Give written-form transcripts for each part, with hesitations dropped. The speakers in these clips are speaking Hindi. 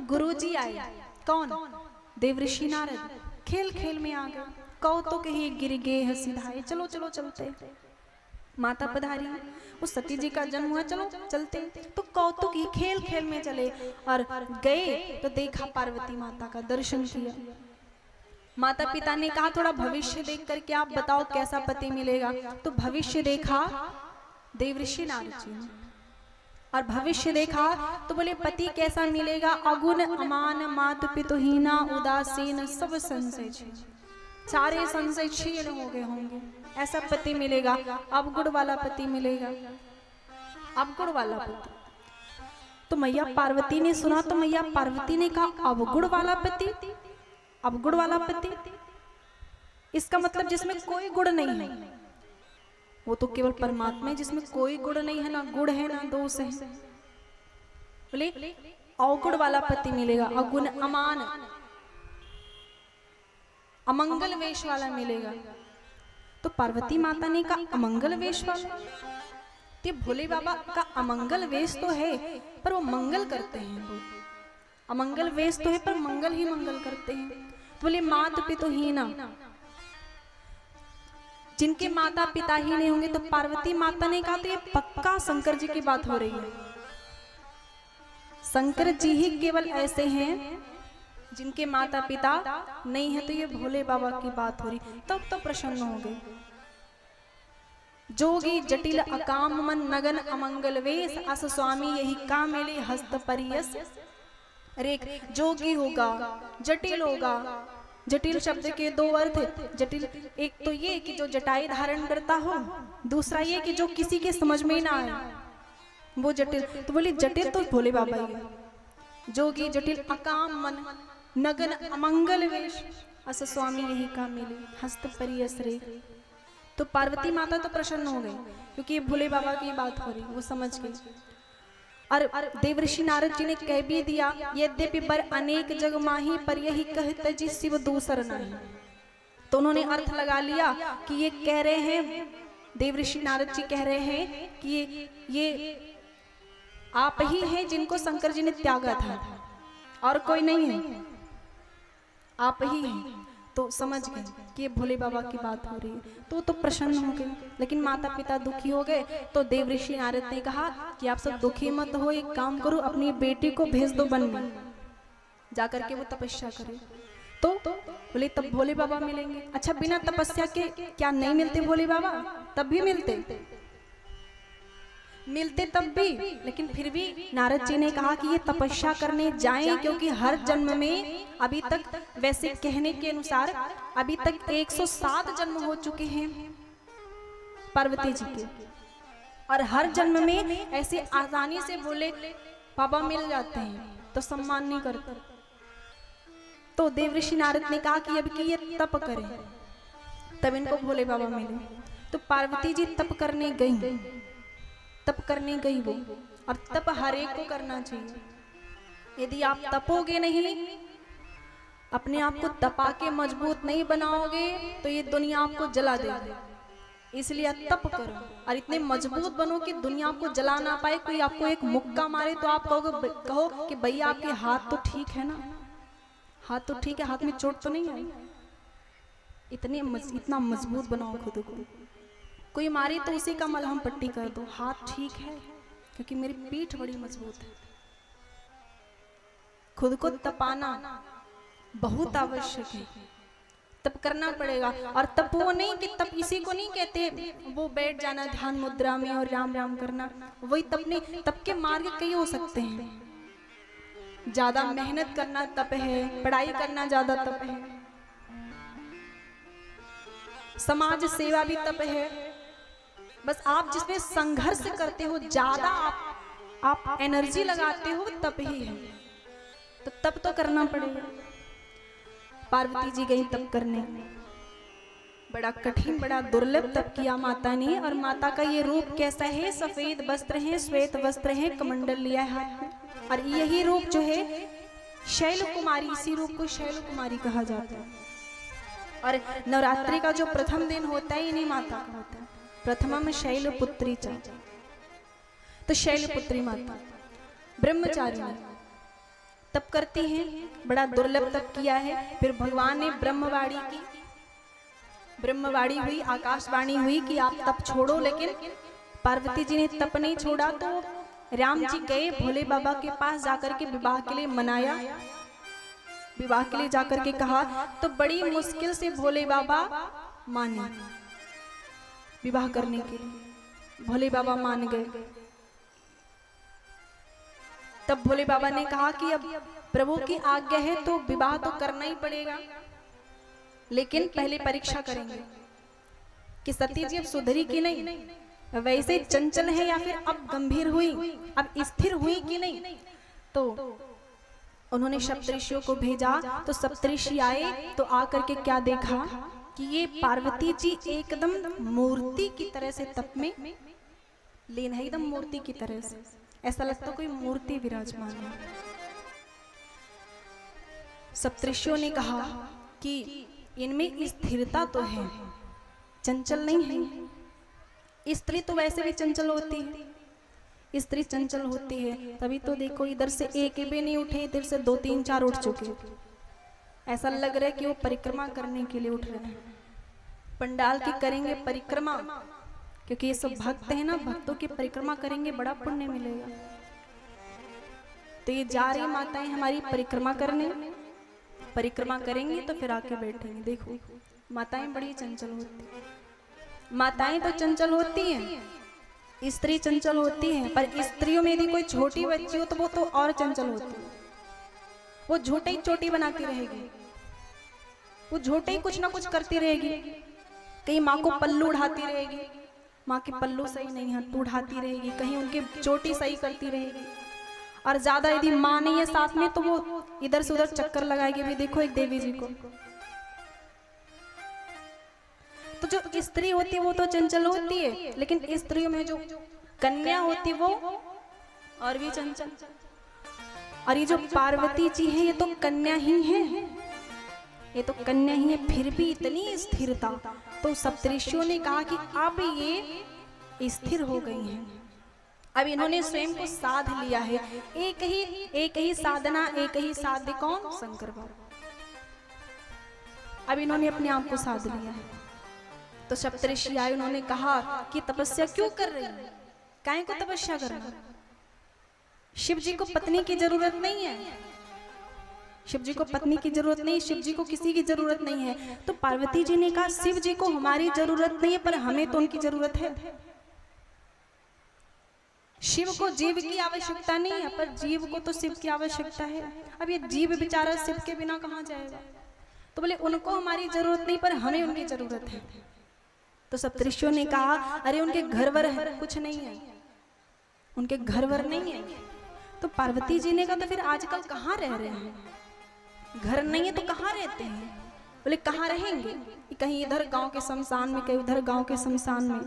गुरुजी आए, कौन? देवऋषि नारद। खेल खेल में आ गए, कौतुक ही गिर गे हसीधाए, चलो चलो चलते। माता पधारी, उस सती जी का जन्म हुआ, चलो चलते। तो कौतुक ही खेल खेल में चले और गए तो देखा पार्वती माता का दर्शन किया। माता पिता ने कहा थोड़ा भविष्य देख करके आप बताओ कैसा पति मिलेगा। तो भविष्य देखा देवऋषि नारद जी ने, और भविष्य देखा तो बोले पति कैसा मिलेगा? अगुण अमान मात पितुहीना उदासीन सब संशय छीन, सारे संशय छीन हो गए होंगे, ऐसा पति मिलेगा। अवगुण वाला पति मिलेगा, अवगुण वाला पति। तो मैया पार्वती ने सुना तो मैया पार्वती ने कहा अवगुण वाला पति, अवगुण वाला पति, इसका मतलब जिसमें कोई गुण नहीं है, वो तो केवल परमात्मा है जिसमें कोई गुण नहीं है, ना गुण है ना दोष है। बोले अवगुण वाला पति मिलेगा, अगुण अमान अमंगल वेश वाला मिलेगा। तो पार्वती माता ने कहा अमंगल वेश वाला? तो भोले बाबा का अमंगल वेश तो है पर वो मंगल करते हैं, वो अमंगल वेश तो है पर मंगल ही मंगल करते हैं। तो बोले मात पितुहीना, जिनके माता पिता ही नहीं होंगे। तो पार्वती माता ने कहा तो ये पक्का शंकर जी की बात हो रही है, शंकर जी ही केवल ऐसे हैं जिनके माता पिता नहीं है, तो ये भोले बाबा की बात हो रही। तब तो प्रसन्न हो गए। जोगी जटिल अकाम मन नगन अमंगल वेश, अस स्वामी यही काम मिले हस्त परियस रेख। जोगी होगा, जटिल होगा, जटिल शब्द के दो अर्थ, जटिल एक तो ये कि जो जटाई धारण करता हो, दूसरा ये कि जो किसी के समझ में ना आए वो जटिल। तो बोले जटिल तो भोले बाबा ही है। जोगी जटिल अकाम मन नगन अमंगल वेश, अस स्वामी यही काम मिले हस्त परियस रेख। तो पार्वती माता तो प्रसन्न हो गई क्योंकि भोले बाबा की बात हो रही, वो समझ गई। और देवऋषि नारद जी ने कह भी दिया यद्यपि बर अनेक जग माही पर यही कहते जी शिव दूसर नहीं। तो उन्होंने अर्थ लगा लिया कि ये कह रहे हैं, देवऋषि नारद जी कह रहे हैं कि ये आप ही हैं जिनको शंकर जी ने त्यागा था और कोई नहीं है, आप ही हैं। तो समझ गए कि ये भोले बाबा की बात हो रही है। तो प्रसन्न हो गए। लेकिन माता पिता दुखी हो गए। तो देवऋषि नारद ने कहा कि आप सब दुखी मत हो, एक काम करो अपनी बेटी को भेज दो वन में, जाकर के वो तपस्या करे। तो बोले तब भोले बाबा मिलेंगे। अच्छा बिना तपस्या के क्या नहीं मिलते भोले बाबा? तब भी मिलते तब भी। लेकिन फिर भी नारद जी ने कहा कि ये तपस्या करने जाएं, क्योंकि हर जन्म में अभी तक, वैसे कहने के अनुसार अभी तक 107 जन्म हो चुके हैं पार्वती जी के, और हर जन्म में ऐसे आसानी से भोले बाबा मिल जाते हैं तो सम्मान नहीं करते। तो देवऋषि नारद ने कहा कि अब कि ये तप करें तब इनको भोले बाबा मिले। तो पार्वती जी तप करने गई, तप करने गई वो। और तप हर एक को करना चाहिए। यदि आप तपोगे नहीं, अपने आप को तपा के मजबूत नहीं बनाओगे तो ये दुनिया आपको जला देगी। इसलिए तप करो और इतने मजबूत बनो कि दुनिया आपको जला ना पाए। कोई आपको एक मुक्का मारे तो आप कहो कि भैया आपके हाथ तो ठीक है ना, हाथ तो ठीक है, हाथ में चोट तो नहीं आई। इतना मजबूत बनाओ खुद को। कोई मारे तो उसी का मलहम पट्टी कर दो, हाथ ठीक है क्योंकि मेरी पीठ बड़ी मजबूत है। खुद को तपाना बहुत आवश्यक है, तप करना पड़ेगा। और तप वो नहीं कि तप इसी को नहीं कहते वो बैठ जाना ध्यान मुद्रा में और राम राम करना, वही तप नहीं। तप के मार्ग कई हो सकते हैं। ज्यादा मेहनत करना तप है, पढ़ाई करना ज्यादा तप है, समाज सेवा भी तप है। बस आप जिसमें संघर्ष करते हो, ज्यादा आप एनर्जी लगाते हो, तप ही है। तो तप तो करना पड़ेगा। पार्वती जी गई तप करने, बड़ा कठिन बड़ा दुर्लभ तप किया माता ने। और माता का ये रूप कैसा है? सफेद वस्त्र है, श्वेत वस्त्र है, कमंडल लिया है हाथ में। और यही रूप जो है शैल कुमारी, इसी रूप को शैल कुमारी कहा जाता है। और नवरात्रि का जो प्रथम दिन होता है इन्हीं माता का होता है। प्रथमम शैलपुत्री च, तो शैलपुत्री माता ब्रह्मचारिणी। तप करती हैं, बड़ा दुर्लभ तप किया है। फिर भगवान ने ब्रह्मवाणी की, ब्रह्मवाणी हुई, आकाशवाणी हुई कि आप तप छोड़ो, लेकिन पार्वती जी ने तप नहीं छोड़ा। तो राम जी गए भोले बाबा के पास, जाकर के विवाह के लिए मनाया, विवाह के लिए जाकर के कहा, तो बड़ी मुश्किल से भोले बाबा माने विवाह करने के लिए। भोले बाबा मान गए। तब भोले बाबा ने कहा कि अब प्रभु की आज्ञा है तो विवाह तो करना ही पड़ेगा, लेकिन पहले परीक्षा करेंगे कि सती जी अब सुधरी कि नहीं, वैसे चंचल है या फिर अब गंभीर हुई, अब स्थिर हुई कि नहीं। तो उन्होंने सप्तऋषियों को भेजा। तो सप्तऋषि आए तो आकर के क्या देखा कि ये पार्वती जी एकदम मूर्ति की तरह से तप में लीन है, एकदम मूर्ति की तरह से, ऐसा लगता कोई मूर्ति विराजमान है। सप्तऋषियों ने कहा कि इनमें स्थिरता तो है, चंचल नहीं है। स्त्री तो वैसे भी चंचल होती है, स्त्री चंचल होती है, तभी तो देखो इधर से एक भी नहीं उठे, इधर से 2 3 4 उठ चुके। ऐसा लग रहा है कि वो परिक्रमा करने के लिए उठ रहे हैं, पंडाल की करेंगे परिक्रमा, क्योंकि ये सब भक्त है ना, भक्तों की परिक्रमा करेंगे बड़ा पुण्य मिलेगा। तो ये जा रही माताएं हमारी परिक्रमा करने, परिक्रमा करेंगी तो फिर आके बैठेंगे। देखो माताएं बड़ी चंचल होती हैं, माताएं तो चंचल होती हैं, स्त्री चंचल होती है, पर स्त्रियों में यदि कोई छोटी बच्ची हो तो वो तो और चंचल होती है। वो झूठे ही चोटी बनाती रहेगी, वो झूठे ही कुछ ना कुछ करती रहेगी, कहीं माँ को पल्लू उठाती रहेगी, माँ के पल्लू सही नहीं है तो उठाती रहेगी, कहीं उनकी चोटी सही करती रहेगी। और ज्यादा यदि माँ नहीं है साथ में तो वो इधर से उधर चक्कर लगाएगी। भी देखो एक देवी जी को, तो जो स्त्री होती है वो तो चंचल होती है, लेकिन स्त्रियों में जो कन्या होती है वो और भी चंचल। और ये जो पार्वती जी है ये तो कन्या ही है, ये तो कन्या ही है, फिर भी इतनी स्थिरता। तो सप्तऋषियों ने कहा कि अब ये स्थिर हो गई हैं, अब इन्होंने स्वयं को साध लिया है। एक ही साधना, एक ही साध्य, कौन? शंकर बाबा। अब इन्होंने अपने आप को साध लिया है। तो सप्तऋषि आए, उन्होंने कहा कि तपस्या क्यों कर रही है, काहे को तपस्या कर रही? शिव जी को पत्नी की जरूरत नहीं है, शिव जी को पत्नी की जरूरत नहीं, शिव जी को किसी की जरूरत नहीं है। तो पार्वती जी ने कहा शिव जी को हमारी जरूरत नहीं है, पर हमें तो उनकी जरूरत है। शिव को जीव की आवश्यकता नहीं है, पर जीव को तो शिव की आवश्यकता है। अब ये जीव बेचारा शिव के बिना कहाँ जाएगा? तो बोले उनको हमारी जरूरत नहीं, पर हमें उनकी जरूरत है। तो सप्तऋषियों ने कहा अरे उनके घरवर है, कुछ नहीं है, उनके घरवर नहीं है। तो पार्वती जी ने कहा तो फिर आजकल कहाँ रह रहे हैं? घर नहीं है तो कहाँ रहते हैं? बोले कहाँ रहेंगे, कहीं इधर गांव के शमशान में, कहीं उधर गांव के शमशान में,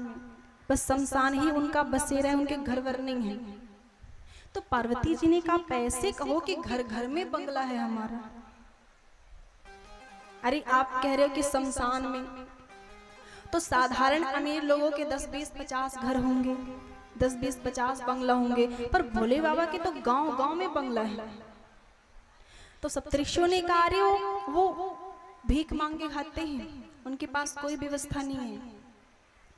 बस शमशान ही उनका बसेरा है, उनके घरवर नहीं है। तो पार्वती जी ने कहा पैसे कहो कि घर घर में बंगला है हमारा। अरे आप कह रहे हो कि शमशान में, तो साधारण अमीर लोगों के 10 20 50 घर होंगे, 10 20 50 बंगला होंगे, पर भोले बाबा के तो गांव गांव में बंगला है। तो सप्तऋषियों ने कहा अरे वो भीख मांग के खाते हैं, उनके पास कोई व्यवस्था नहीं है,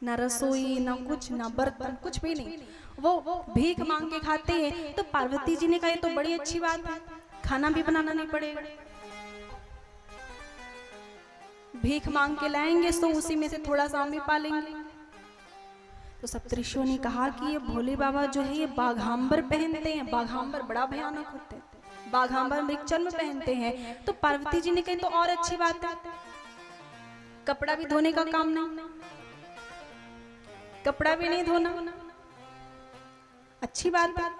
ना रसोई, ना कुछ, ना बर्तन, कुछ भी नहीं, वो भीख मांग के खाते हैं। तो पार्वती जी ने कहा ये तो बड़ी अच्छी बात है, खाना भी बनाना नहीं पड़ेगा, भीख मांग के लाएंगे तो उसी में से थोड़ा सा हम भी पालेंगे। तो सप्तऋषियों ने कहा कि ये भोले बाबा जो है ये बाघांबर पहनते हैं, बाघांबर बड़ा भयानक होते हैं, बाघांबर मृगचर्म पहनते हैं। तो पार्वती जी ने कही तो और अच्छी बात है, कपड़ा भी धोने का काम नहीं, कपड़ा भी नहीं धोना, अच्छी बात है,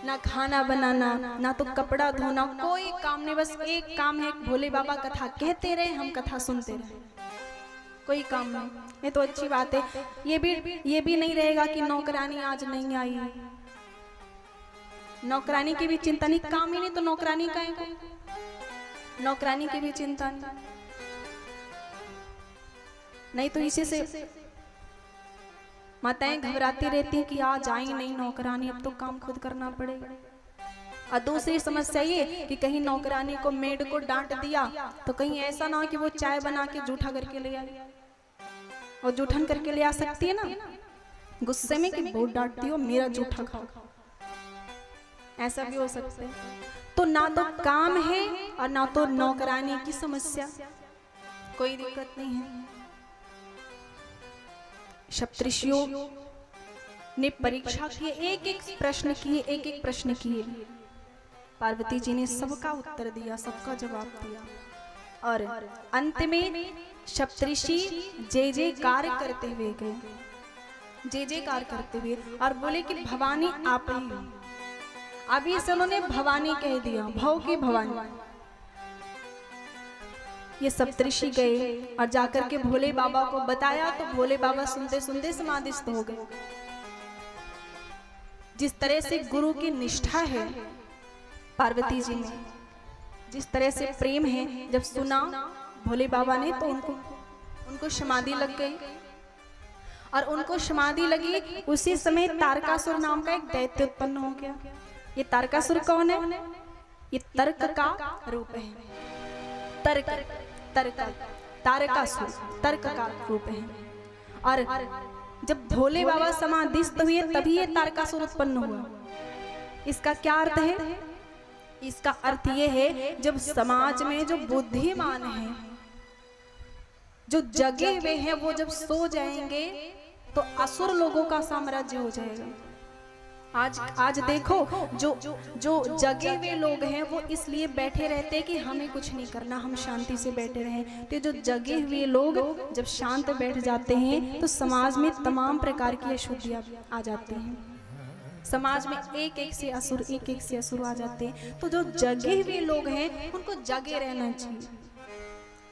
ना खाना बनाना, ना तो कपड़ा धोना, कोई काम नहीं, बस एक काम है भोले बाबा कथा कहते रहे, हम कथा सुनते रहे, कोई काम नहीं। ये तो अच्छी बात है। ये भी नहीं रहेगा कि नौकरानी आज नहीं आई, नौकरानी की भी चिंता नहीं, काम ही नहीं तो नौकरानी का है, नौकरानी की भी चिंता नहीं। तो इसी से माताएं घबराती रहती हैं कि आज आई नहीं नौकरानी, अब तो काम खुद करना पड़ेगा, और दूसरी समस्या ये कि कहीं नौकरानी को मेड को डांट दिया तो कहीं ऐसा ना हो कि वो चाय बना के जूठा करके ले आए, और जूठन करके ले आ सकती है ना गुस्से में कि बहुत डांटती हो मेरा जूठा खाओ, ऐसा भी हो सकता है। तो ना तो काम है और ना तो नौकरानी की समस्या, कोई दिक्कत नहीं है। सप्तऋषियों ने परीक्षा किए, एक एक प्रश्न किए, एक एक प्रश्न किए। पार्वती जी ने सबका उत्तर दिया, सबका जवाब दिया, और अंत में सप्तऋषि जय जयकार करते हुए गए, जय जयकार करते हुए, और बोले कि भवानी आप ही हो। अभी से उन्होंने भवानी कह दिया, भव की भवानी। ये सप्तऋषि गए और जाकर के भोले बाबा को बताया, तो भोले बाबा सुनते सुनते समाधिस्थ हो गए। जिस तरह से गुरु की निष्ठा है पार्वती जी में, जिस तरह से प्रेम है, जब सुना भोले बाबा ने तो उनको समाधि लग गई। और उनको समाधि लगी, उसी समय तारकासुर नाम का एक दैत्य उत्पन्न हो गया। ये तारकासुर कौन है? ये तर्क का रूप है, तारकासुर तर्क का रूप है। और जब भोले बाबा समाधिस्थ हुए तभी ये तारकासुर उत्पन्न हुआ। इसका क्या अर्थ है? इसका अर्थ ये है, जब समाज में जो बुद्धिमान है, जो जगे हुए हैं, वो जब सो जाएंगे तो असुर लोगों का साम्राज्य हो जाएगा। आज देखो जो जगे हुए लोग हैं वो इसलिए बैठे रहते हैं कि हमें कुछ नहीं करना, हम शांति से बैठे रहें। तो जो जगे हुए लोग जब शांत बैठ जाते हैं तो समाज में तमाम प्रकार की अशुद्धियां आ जाती हैं। समाज में एक एक से असुर आ जाते हैं। तो जो जगे हुए लोग हैं उनको जगे रहना चाहिए।